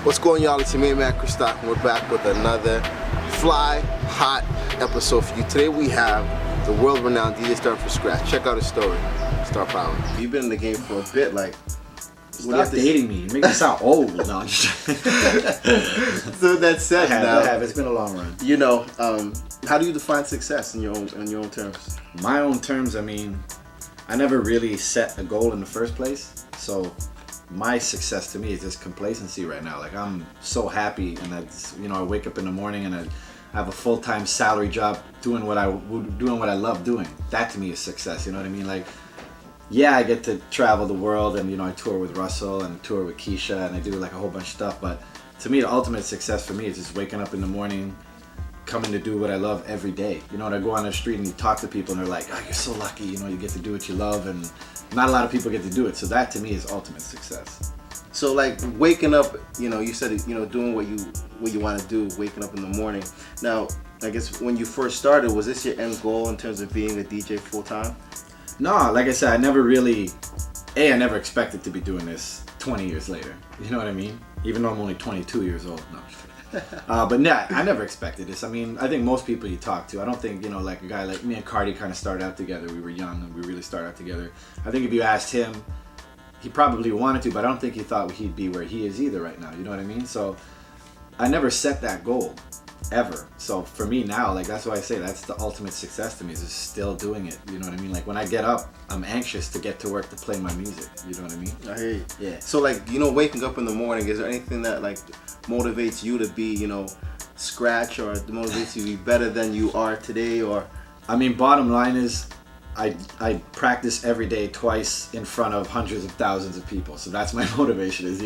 What's going on, y'all? It's your main man, Chris Stock, and we're back with another fly hot episode for you. Today we have the world-renowned DJ starting from scratch. Check out his story. Star Power. You've been in the game for a bit, like. Stop dating me. You make me sound old. No. So that said, I have. It's been a long run. You know, how do you define success in your own terms? My own terms. I mean, I never really set a goal in the first place. So my success to me is just complacency right now. Like, I'm so happy, and I wake up in the morning and I have a full-time salary job doing what I love doing. That to me is success. You know what I mean? Like, yeah, I get to travel the world, and I tour with Russell and tour with Keisha, and I do like a whole bunch of stuff. But to me, the ultimate success for me is just waking up in the morning, coming to do what I love every day. You know, when I go on the street and you talk to people and they're like, "Oh, you're so lucky. You get to do what you love," and not a lot of people get to do it. So that to me is ultimate success. So like waking up, you said doing what you want to do, waking up in the morning. Now, I guess when you first started, was this your end goal in terms of being a DJ full time? No, like I said, I never expected to be doing this 20 years later. You know what I mean? Even though I'm only 22 years old. No. But yeah, I never expected this. I mean, I think most people you talk to, I don't think, like a guy like me and Cardi kind of started out together. We were young and we really started out together. I think if you asked him, he probably wanted to, but I don't think he thought he'd be where he is either right now. You know what I mean? So I never set that goal. Ever. So for me now, like, that's why I say that's the ultimate success to me, is just still doing it. You know what I mean? Like, when I get up, I'm anxious to get to work to play my music. You know what I mean? I hear you. Yeah. So like, waking up in the morning, is there anything that like motivates you to be, scratch, or motivates you to be better than you are today? Or I mean, bottom line is I practice every day twice in front of hundreds of thousands of people. So that's my motivation, is,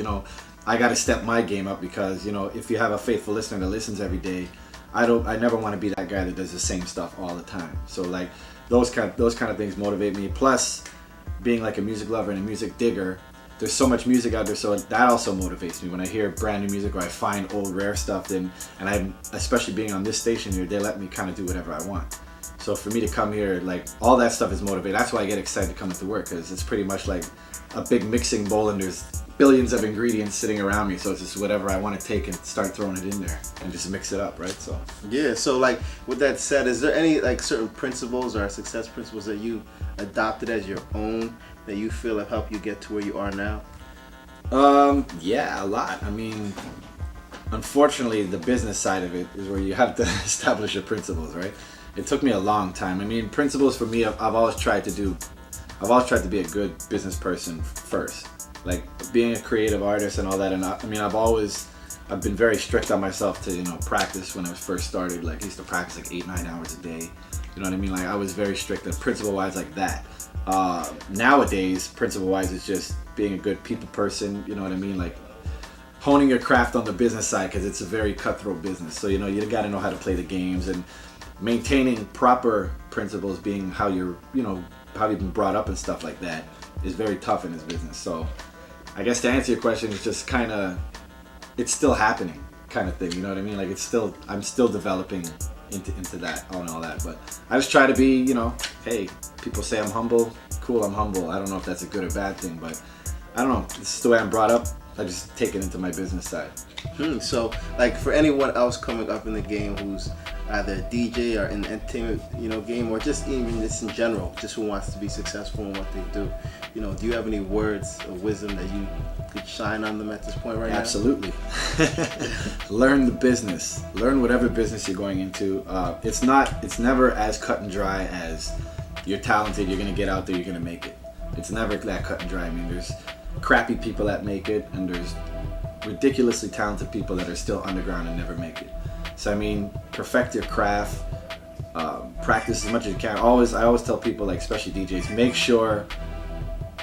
I got to step my game up, because if you have a faithful listener that listens every day, I never want to be that guy that does the same stuff all the time. So like those kind of things motivate me. Plus, being like a music lover and a music digger, there's so much music out there, so that also motivates me. When I hear brand new music, or I find old rare stuff, and I'm, especially being on this station here, they let me kind of do whatever I want. So for me to come here, like, all that stuff is motivating. That's why I get excited to come into work, because it's pretty much like a big mixing bowl, and there's billions of ingredients sitting around me, so it's just whatever I want to take and start throwing it in there and just mix it up, right? So yeah. So like, with that said, is there any like certain principles or success principles that you adopted as your own that you feel have helped you get to where you are now? Yeah, a lot. I mean, unfortunately, the business side of it is where you have to establish your principles, right? It took me a long time. I mean, principles for me, I've always tried to be a good business person first. Like, being a creative artist and all that, and I've been very strict on myself to, practice. When I first started, like, I used to practice like 8-9 hours a day. You know what I mean? Like, I was very strict and principle-wise like that. Nowadays, principle-wise is just being a good people person. You know what I mean? Like, honing your craft on the business side, because it's a very cutthroat business. So, you got to know how to play the games, and maintaining proper principles, being how you're, how you've been brought up and stuff like that, is very tough in this business. So I guess to answer your question, it's just kind of, it's still happening kind of thing. You know what I mean? Like, I'm still developing into that and all that. But I just try to be, hey, people say I'm humble. Cool, I'm humble. I don't know if that's a good or bad thing, but I don't know. This is the way I'm brought up. I just take it into my business side. So, like, for anyone else coming up in the game who's either a DJ or in the entertainment, game, or just even just in general, just who wants to be successful in what they do, do you have any words of wisdom that you could shine on them at this point right now? Absolutely. Learn the business. Learn whatever business you're going into. It's never as cut and dry as you're talented, you're gonna get out there, you're gonna make it. It's never that cut and dry. I mean, there's crappy people that make it, and there's ridiculously talented people that are still underground and never make it. So I mean, perfect your craft, practice as much as you can. I always tell people, like, especially DJs, make sure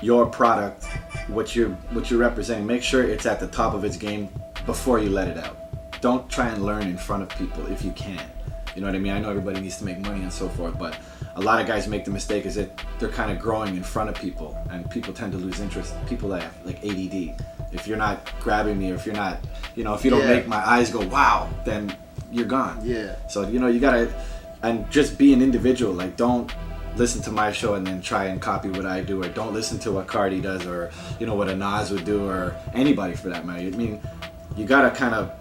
your product, what you're representing, make sure it's at the top of its game before you let it out. Don't try and learn in front of people if you can. You know what I mean? I know everybody needs to make money and so forth, but a lot of guys make the mistake is that they're kind of growing in front of people, and people tend to lose interest. People that have like ADD. If you're not grabbing me, or if you're not, if you don't make my eyes go wow, then you're gone. Yeah. So you gotta, and just be an individual. Like, don't listen to my show and then try and copy what I do, or don't listen to what Cardi does, or what a Nas would do, or anybody for that matter. I mean, you gotta kind of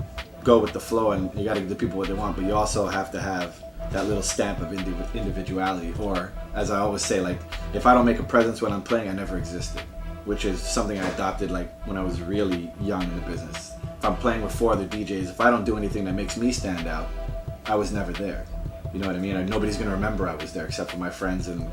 go with the flow, and you gotta give the people what they want, but you also have to have that little stamp of individuality. Or, as I always say, like, if I don't make a presence when I'm playing, I never existed, which is something I adopted like when I was really young in the business. If I'm playing with 4 other DJs, if I don't do anything that makes me stand out, I was never there. You know what I mean? Nobody's gonna remember I was there except for my friends, and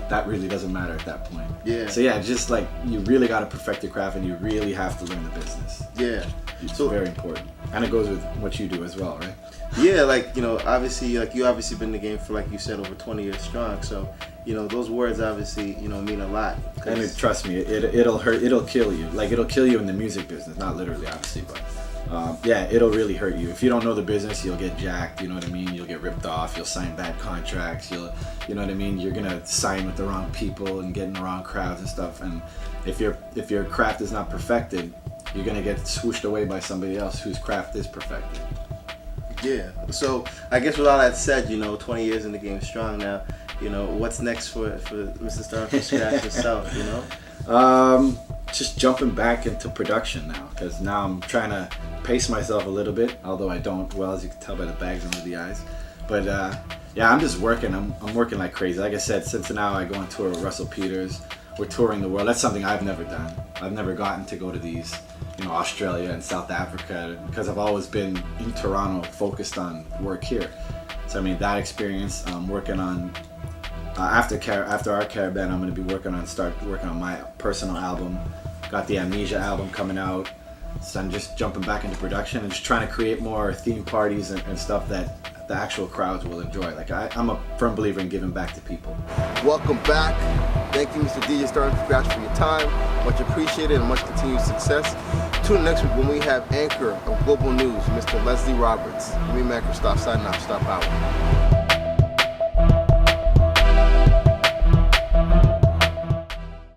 that really doesn't matter at that point. Yeah. So yeah, just like, you really gotta perfect your craft, and you really have to learn the business. Yeah. It's very important, and it goes with what you do as well, right? Yeah, like, you know, obviously, like, you obviously been in the game for, like you said, over 20 years strong. So, you know, those words obviously, you know, mean a lot. And trust me, it'll hurt. It'll kill you. Like, it'll kill you in the music business, not literally, obviously, but yeah, it'll really hurt you. If you don't know the business, you'll get jacked. You know what I mean? You'll get ripped off. You'll sign bad contracts. You know what I mean? You're gonna sign with the wrong people and get in the wrong crowds and stuff. And if your craft is not perfected, you're gonna get swooshed away by somebody else whose craft is perfected. Yeah. So I guess with all that said, you know, 20 years in the game strong now. You know, what's next for Mr. Starting from Scratch yourself? You know. Just jumping back into production now, because now I'm trying to pace myself a little bit, although I don't well, as you can tell by the bags under the eyes. But yeah, I'm just working. I'm working like crazy. Like I said, since now I go on tour with Russell Peters. We're touring the world. That's something I've never done. I've never gotten to go to these, you know, Australia and South Africa, because I've always been in Toronto, focused on work here. So I mean, that experience. Working on after our Caravan, I'm going to be working on my personal album. Got the Amnesia album coming out. So I'm just jumping back into production and just trying to create more theme parties and stuff that the actual crowds will enjoy. Like, I'm a firm believer in giving back to people. Welcome back. Thank you, Mr. DJ Starting from Scratch, for your time. Much appreciated and much continued success. Tune in next week when we have anchor of Global News, Mr. Leslie Roberts. Me, Macro, stop signing out. Stop out.